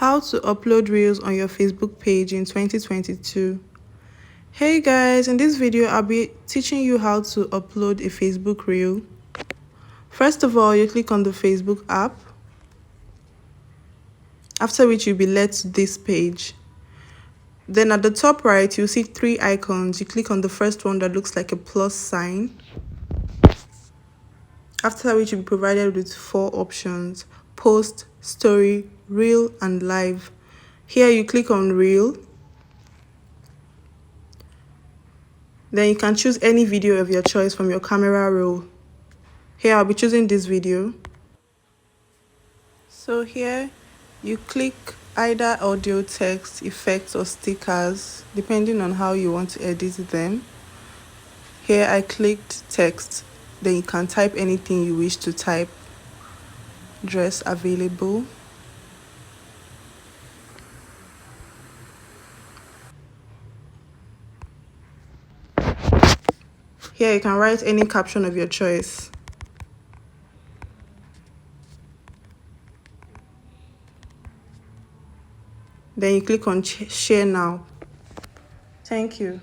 How to upload reels on your Facebook page in 2022. Hey guys, in this video I'll be teaching you how to upload a Facebook reel. First of all, you click on the Facebook app, after which you'll be led to this page. Then at the top right, you'll see three icons. You click on the first one that looks like a plus sign, after which you'll be provided with four options: post, story, reel, and live. Here you click on reel. Then you can choose any video of your choice from your camera roll. Here I'll be choosing this video. So here you click either audio, text, effects, or stickers depending on how you want to edit them. Here I clicked text. Then you can type anything you wish to type. Dress available. Here you can write any caption of your choice. Then you click on share now. Thank you.